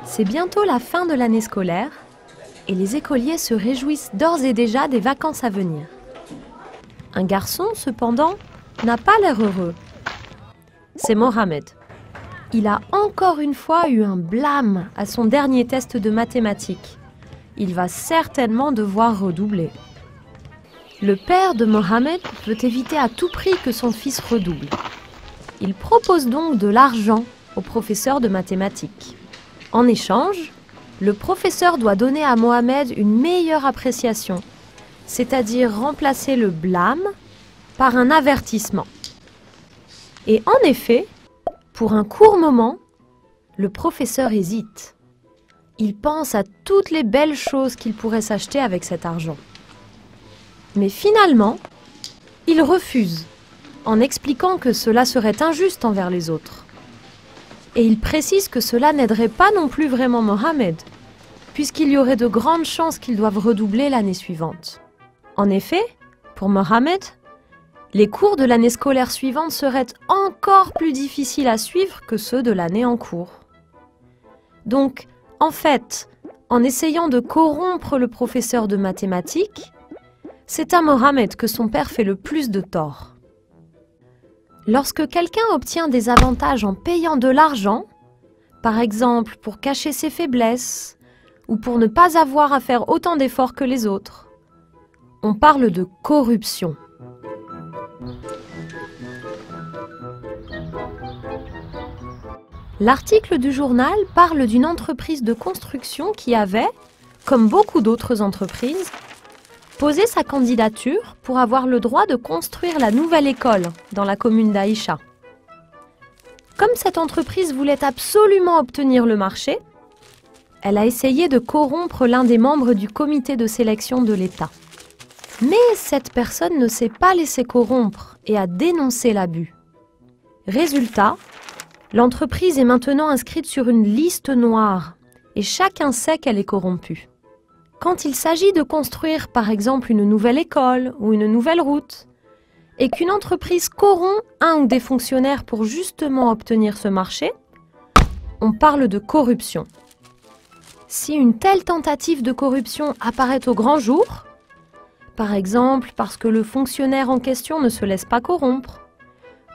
C'est bientôt la fin de l'année scolaire et les écoliers se réjouissent d'ores et déjà des vacances à venir. Un garçon, cependant, n'a pas l'air heureux. C'est Mohamed. Il a encore une fois eu un blâme à son dernier test de mathématiques. Il va certainement devoir redoubler. Le père de Mohamed veut éviter à tout prix que son fils redouble. Il propose donc de l'argent au professeur de mathématiques. En échange, le professeur doit donner à Mohamed une meilleure appréciation, c'est-à-dire remplacer le blâme par un avertissement. Et en effet, pour un court moment, le professeur hésite. Il pense à toutes les belles choses qu'il pourrait s'acheter avec cet argent. Mais finalement, il refuse, en expliquant que cela serait injuste envers les autres. Et il précise que cela n'aiderait pas non plus vraiment Mohamed, puisqu'il y aurait de grandes chances qu'ils doivent redoubler l'année suivante. En effet, pour Mohamed, les cours de l'année scolaire suivante seraient encore plus difficiles à suivre que ceux de l'année en cours. Donc, en fait, en essayant de corrompre le professeur de mathématiques, c'est à Mohamed que son père fait le plus de tort. Lorsque quelqu'un obtient des avantages en payant de l'argent, par exemple pour cacher ses faiblesses ou pour ne pas avoir à faire autant d'efforts que les autres, on parle de corruption. L'article du journal parle d'une entreprise de construction qui avait, comme beaucoup d'autres entreprises, posé sa candidature pour avoir le droit de construire la nouvelle école dans la commune d'Aïcha. Comme cette entreprise voulait absolument obtenir le marché, elle a essayé de corrompre l'un des membres du comité de sélection de l'État. Mais cette personne ne s'est pas laissée corrompre et a dénoncé l'abus. Résultat, l'entreprise est maintenant inscrite sur une liste noire et chacun sait qu'elle est corrompue. Quand il s'agit de construire par exemple une nouvelle école ou une nouvelle route, et qu'une entreprise corrompt un ou des fonctionnaires pour justement obtenir ce marché, on parle de corruption. Si une telle tentative de corruption apparaît au grand jour, par exemple parce que le fonctionnaire en question ne se laisse pas corrompre,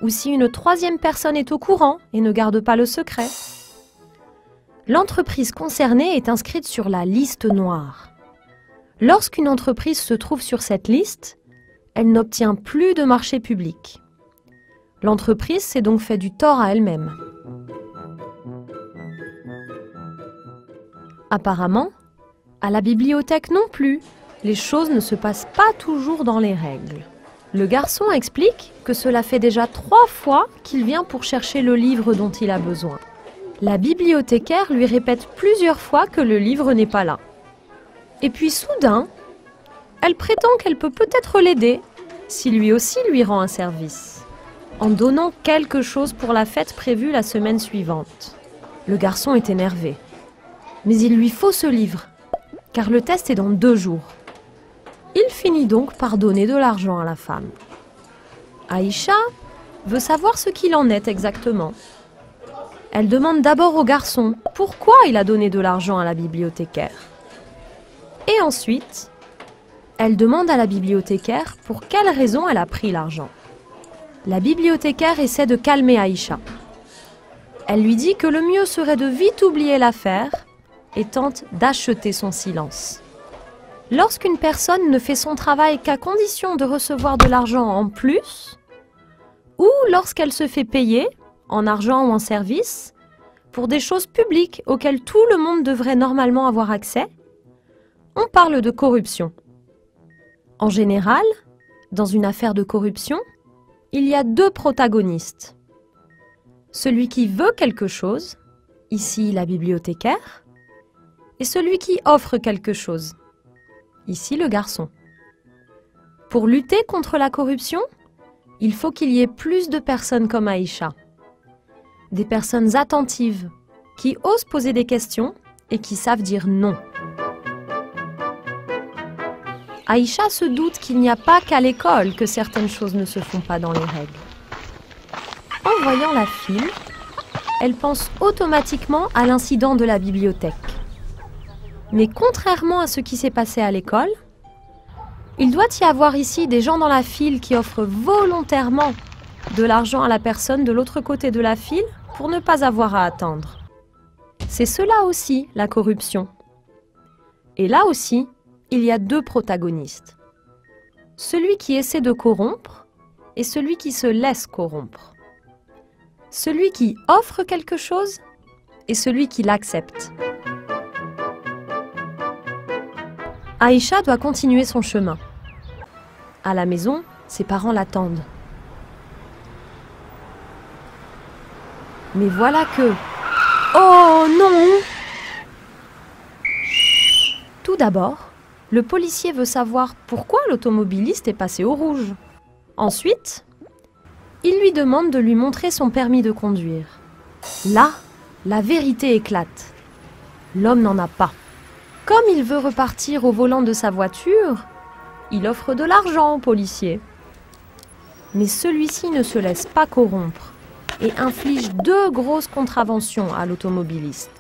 ou si une troisième personne est au courant et ne garde pas le secret, l'entreprise concernée est inscrite sur la liste noire. Lorsqu'une entreprise se trouve sur cette liste, elle n'obtient plus de marché public. L'entreprise s'est donc fait du tort à elle-même. Apparemment, à la bibliothèque non plus, les choses ne se passent pas toujours dans les règles. Le garçon explique que cela fait déjà 3 fois qu'il vient pour chercher le livre dont il a besoin. La bibliothécaire lui répète plusieurs fois que le livre n'est pas là. Et puis soudain, elle prétend qu'elle peut peut-être l'aider, si lui aussi lui rend un service, en donnant quelque chose pour la fête prévue la semaine suivante. Le garçon est énervé. Mais il lui faut ce livre, car le test est dans 2 jours. Il finit donc par donner de l'argent à la femme. Aïcha veut savoir ce qu'il en est exactement. Elle demande d'abord au garçon pourquoi il a donné de l'argent à la bibliothécaire. Et ensuite, elle demande à la bibliothécaire pour quelle raison elle a pris l'argent. La bibliothécaire essaie de calmer Aïcha. Elle lui dit que le mieux serait de vite oublier l'affaire et tente d'acheter son silence. Lorsqu'une personne ne fait son travail qu'à condition de recevoir de l'argent en plus, ou lorsqu'elle se fait payer, en argent ou en service, pour des choses publiques auxquelles tout le monde devrait normalement avoir accès, on parle de corruption. En général, dans une affaire de corruption, il y a 2 protagonistes. Celui qui veut quelque chose, ici la bibliothécaire, et celui qui offre quelque chose, ici le garçon. Pour lutter contre la corruption, il faut qu'il y ait plus de personnes comme Aïcha. Des personnes attentives, qui osent poser des questions et qui savent dire non. Aïcha se doute qu'il n'y a pas qu'à l'école que certaines choses ne se font pas dans les règles. En voyant la file, elle pense automatiquement à l'incident de la bibliothèque. Mais contrairement à ce qui s'est passé à l'école, il doit y avoir ici des gens dans la file qui offrent volontairement de l'argent à la personne de l'autre côté de la file pour ne pas avoir à attendre. C'est cela aussi, la corruption. Et là aussi, il y a deux protagonistes. Celui qui essaie de corrompre et celui qui se laisse corrompre. Celui qui offre quelque chose et celui qui l'accepte. Aïcha doit continuer son chemin. À la maison, ses parents l'attendent. Mais voilà que... Oh non! Tout d'abord, le policier veut savoir pourquoi l'automobiliste est passé au rouge. Ensuite, il lui demande de lui montrer son permis de conduire. Là, la vérité éclate. L'homme n'en a pas. Comme il veut repartir au volant de sa voiture, il offre de l'argent au policier. Mais celui-ci ne se laisse pas corrompre et inflige 2 grosses contraventions à l'automobiliste.